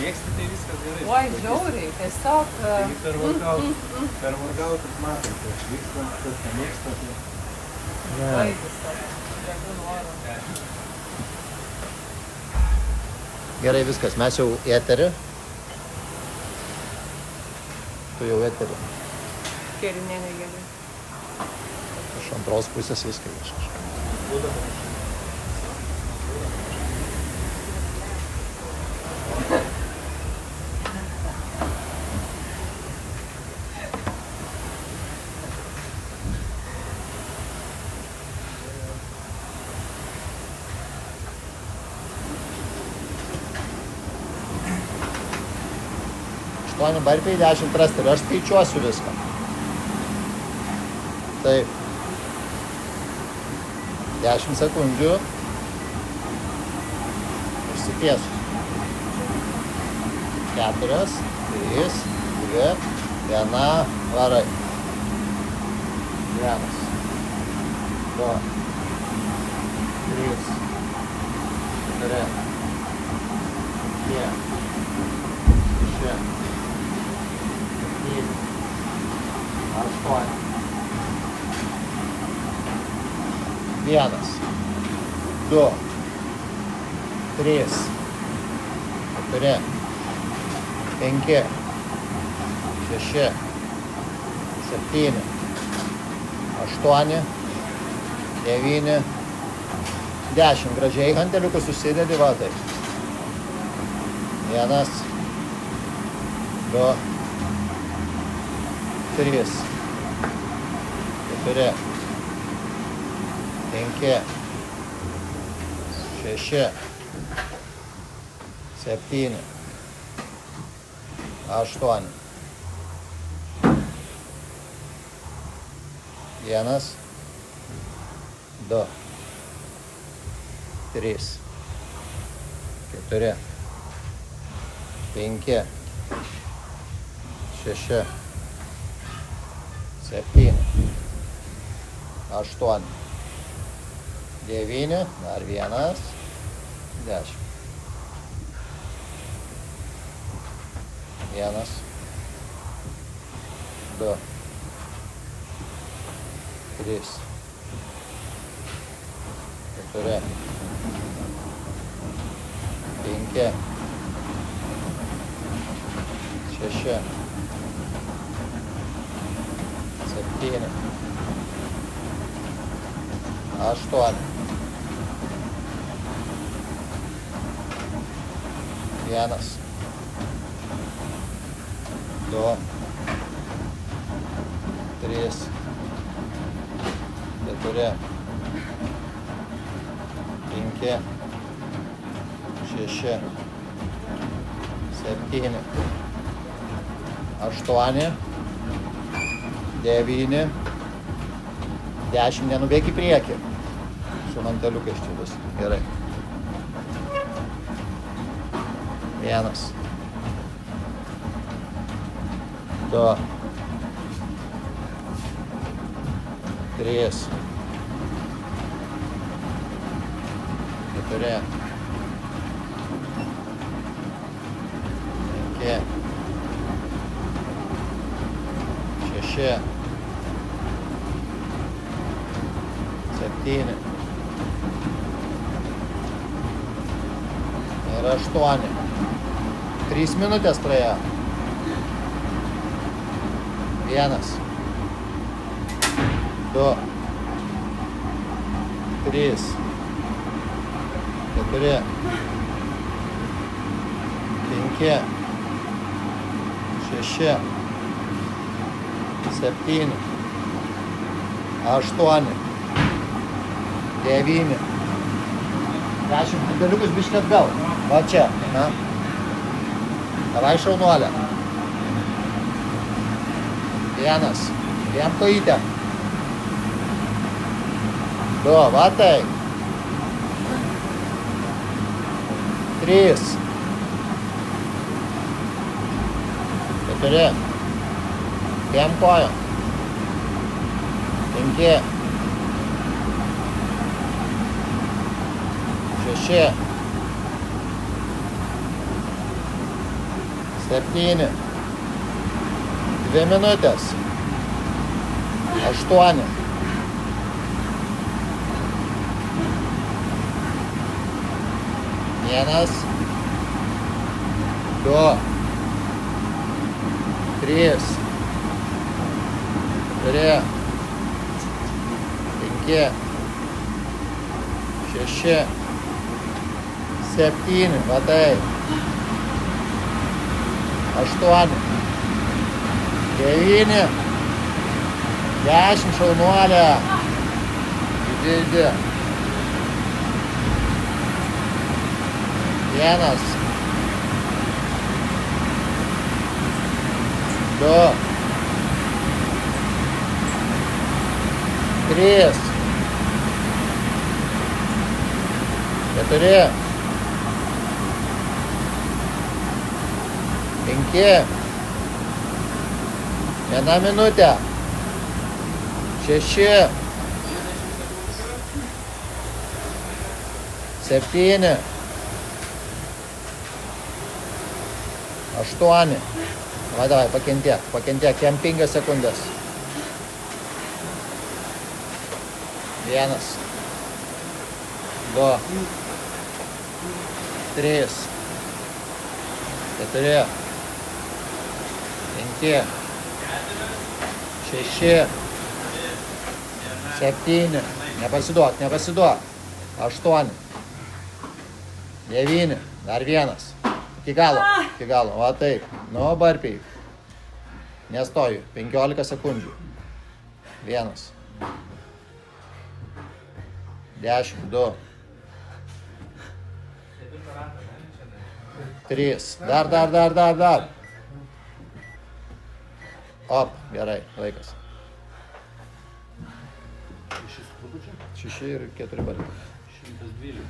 mėgsti, tai viskas gerai. Oi, žiauriai, tiesiog... Taigi per workoutus matom, tai aš vykstam, kas nemėgsta, tai... Oi, viskas. Dėkui noriu. Gerai, viskas, mes jau į eterį. Tu jau eterį. Kėrinėnė gerai. Iš antros pusės viską kažkaip. Aštuoni barpiai, 10 trasterių. Aš skaičiuosiu viską. Taip. 10 sekundžių. Išsitiesiu. 4, 3, 2, 1, varai. 1, 2, 3, 4, 5, 6, 8. 1, 2, 3, 4, 5, 6, 7, 8, 9, 10. Gražiai hanteliukus užsidedi, va taip. 1, 2, 3, 4, 5, 6, 7, 8. 1, 2, 3, 4, 5, 6, 7, 8, 9, dar 1, 10. 1, 2, 3, 4, 5, 6, 7, 8. 1, 2, 3, 4, 5, 6, 7, 8, 9, 10. Nenubėk į priekį. Su manteliukais čia vis. Gerai. 1, 2, 3, 4, 5, 6, 7 ir 8. 3 minutės praėjo. 1, 2, 3, 4, 5, 6, 7, 8, 9, 10. Galiukus biškį atgal. Va čia. Na. Davai šaunuolę. 1. Dviem kojytėm. 2. Va tai. 3. 4. Dviem kojom. 5. 6. 7. 2 minutės. 8. 1. 2. 3. 4. 5. 6. 7. Va taip. 8. 9. 10 šaunuolė. Didi. 1. 2. 3. 4. 5. 1 minutė. 6. 7. 8. Va, davai, pakentėk, jam 5 sekundės. 1. 2. 3. 4. 5. 6. 7. Nepasiduok. 8. 9. Dar 1. Iki galo. Va taip. Nu, barpiai. Nestoju. 15 sekundžių. 1. 10. 2. 3. Dar. Op, gerai, laikas. 6 ir 4 barpiai. 112.